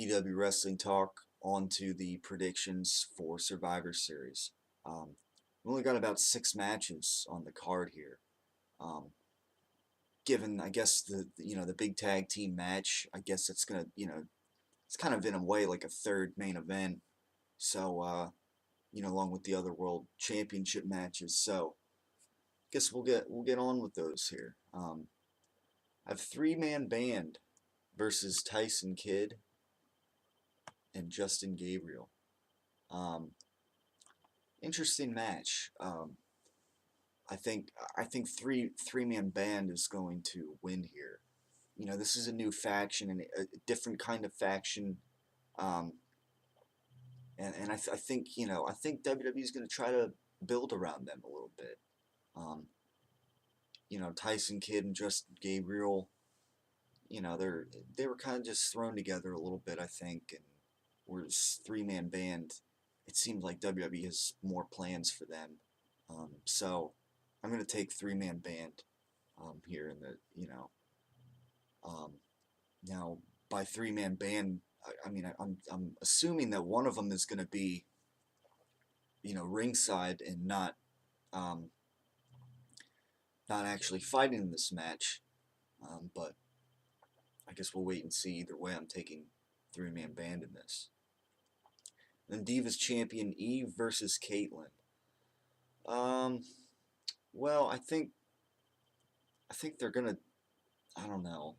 TW Wrestling Talk on to the predictions for Survivor Series. We only got about 6 matches on the card here. Um, Given, I guess the big tag team match, I guess it's gonna it's kind of in a way like a third main event. So along with the other world championship matches. So guess we'll get on with those here. I have three-man band versus Tyson Kidd and Justin Gabriel. Um, Interesting match. I think three-man band is going to win here. This is a new faction and a different kind of faction. Um, and I think WWE is going to try to build around them a little bit. Um, Tyson Kidd and Justin Gabriel. They were kind of just thrown together a little bit, I think, and whereas three-man band, it seemed like WWE has more plans for them. So I'm going to take three-man band here in the um, now by three-man band. I'm assuming that one of them is going to be ringside and um, not actually fighting in this match. But I guess we'll wait and see. Either way, I'm taking three-man band in this. Then Divas champion Eve versus Caitlyn. Um, well, I think they're gonna, I don't know,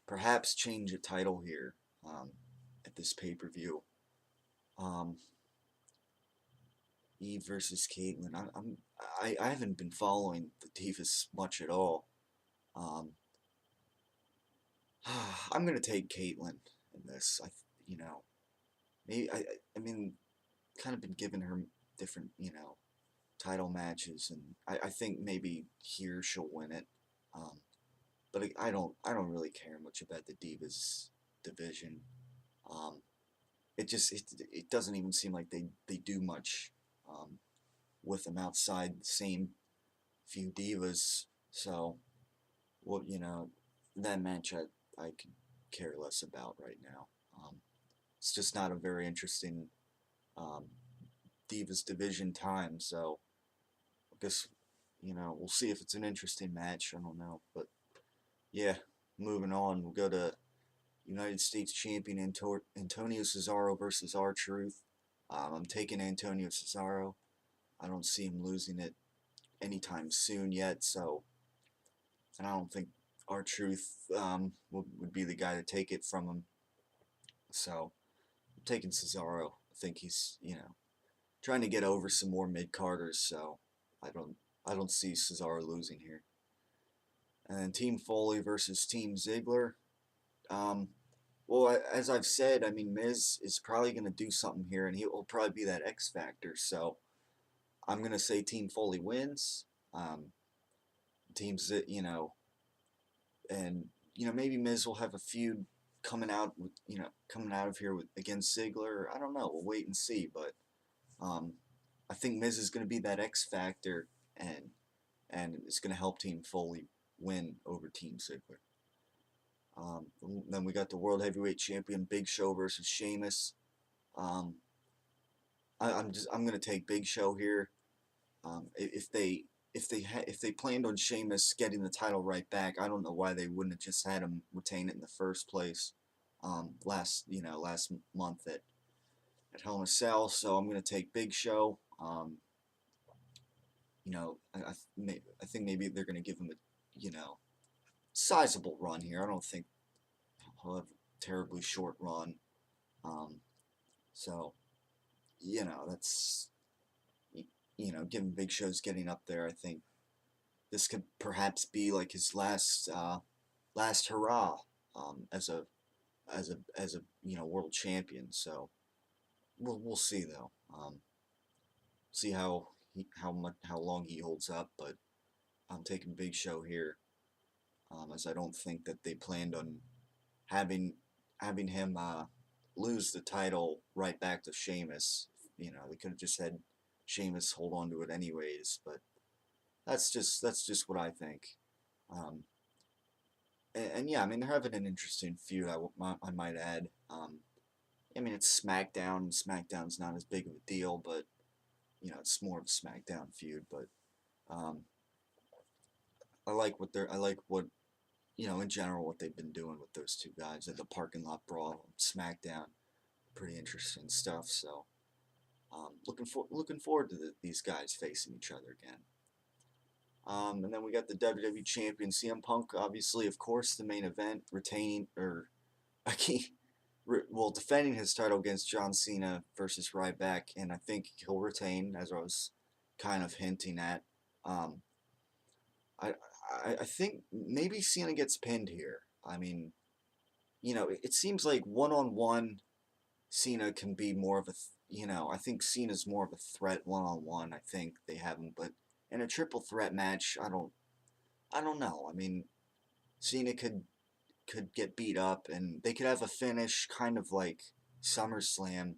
perhaps change a title here at this pay-per-view. Um, Eve versus Caitlyn. I haven't been following the Divas much at all. Um, I'm gonna take Caitlyn in this. Maybe I mean, kind of been giving her different title matches, and I think maybe here she'll win it. Um, but I don't really care much about the Divas division. Um, it doesn't even seem like they do much with them outside the same few divas. So, well, that match I could care less about right now. It's just not a very interesting um, divas division time. So I guess we'll see if it's an interesting match. I don't know, but yeah, moving on. We'll go to United States Champion Antonio Cesaro versus R-Truth. I'm taking Antonio Cesaro. I don't see him losing it anytime soon yet, so and I don't think R-Truth would be the guy to take it from him. So I'm taking Cesaro. I think he's trying to get over some more mid-carders, so I don't see Cesaro losing here. And then Team Foley versus Team Ziggler. Um, well, as I've said, I mean, Miz is probably going to do something here, and he will probably be that X factor. So I'm going to say Team Foley wins. Teams that and maybe Miz will have a feud coming out of here against Ziggler. I don't know. We'll wait and see, but I think Miz is going to be that X factor, and it's going to help Team Foley win over Team Ziggler. Then we got the World Heavyweight Champion Big Show versus Sheamus. Um, I'm gonna take Big Show here. If they planned on Sheamus getting the title right back, I don't know why they wouldn't have just had him retain it in the first place. Last month at Hell in a Cell. So I'm gonna take Big Show. I think maybe they're gonna give him a sizable run here. I don't think he'll have a terribly short run. So, that's, given Big Show's getting up there, I think this could perhaps be like his last hurrah as a world champion. So we'll see though. See how long he holds up, but I'm taking Big Show here, as I don't think that they planned on having him lose the title right back to Sheamus. They could have just had Sheamus hold on to it anyways, but that's just what I think. Um, and yeah, I mean they're having an interesting feud. I might add. I mean it's SmackDown. And SmackDown's not as big of a deal, but it's more of a SmackDown feud. But um, I like what in general what they've been doing with those two guys at the parking lot brawl, SmackDown. Pretty interesting stuff. So looking forward to these guys facing each other again. And then we got the WWE Champion CM Punk, obviously, of course, the main event, retaining or defending his title against John Cena versus Ryback, and I think he'll retain, as I was kind of hinting at. Um, I, I think maybe Cena gets pinned here. I mean, it seems like one-on-one Cena can be more of a, I think Cena's more of a threat one-on-one. I think they have him, but in a triple threat match, I don't know. I mean, Cena could get beat up, and they could have a finish kind of like SummerSlam,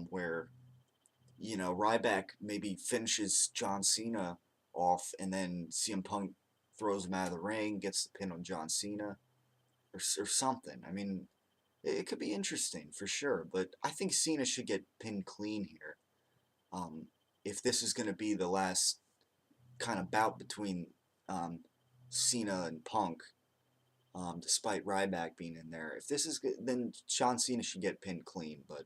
where Ryback maybe finishes John Cena off, and then CM Punk throws him out of the ring, gets the pin on John Cena, or something. I mean, it could be interesting for sure, but I think Cena should get pinned clean here. Um, if this is going to be the last kind of bout between um, Cena and Punk, despite Ryback being in there. If this is good, then John Cena should get pinned clean. But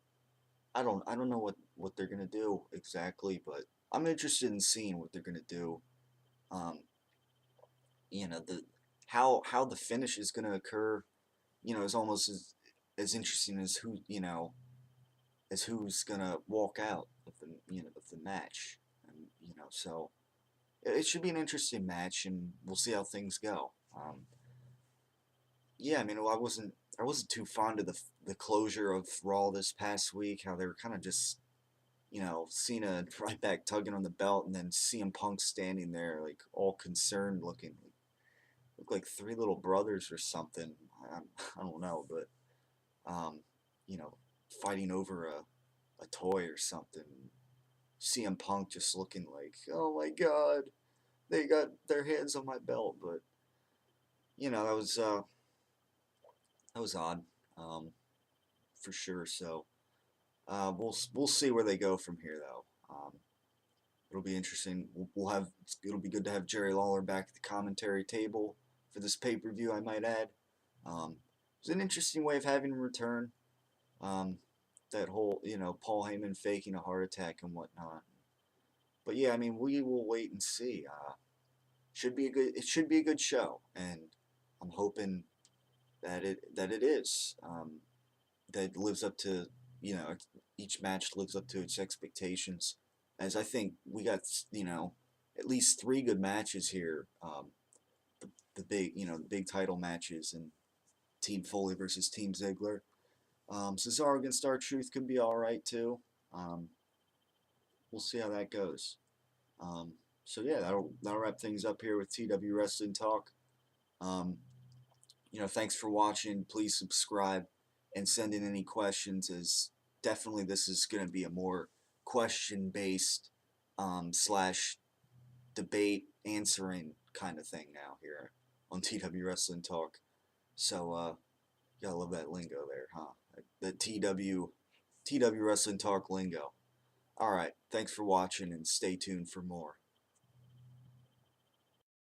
I don't know what they're gonna do exactly. But I'm interested in seeing what they're gonna do. Um, the how the finish is gonna occur. Is almost as interesting as who's gonna walk out of the match. And so it should be an interesting match, and we'll see how things go. Yeah, I mean, well, I wasn't too fond of the closure of Raw this past week. How they were kind of just Cena and Ryback tugging on the belt, and then CM Punk standing there like all concerned looking, look like three little brothers or something. I, I don't know, but um, you know, fighting over a toy or something. CM Punk just looking like, oh my God, they got their hands on my belt, but that was odd, um, for sure. So we'll see where they go from here, though. It'll be interesting. It'll be good to have Jerry Lawler back at the commentary table for this pay-per-view. I might add. It's an interesting way of having him return. Um, that whole Paul Heyman faking a heart attack and whatnot. But yeah, I mean we will wait and see. It should be a good show, and I'm hoping that it is. That lives up to each match lives up to its expectations. As I think we got at least three good matches here. The big the big title matches and Team Foley versus Team Ziggler. Cesaro against R-Truth could be all right too. Um, we'll see how that goes. So yeah, that'll wrap things up here with TW Wrestling Talk. Um, thanks for watching. Please subscribe and send in any questions, as definitely this is going to be a more question based slash debate answering kind of thing now here on TW Wrestling Talk. So gotta love that lingo there, huh? The TW Wrestling Talk lingo. All right, thanks for watching, and stay tuned for more.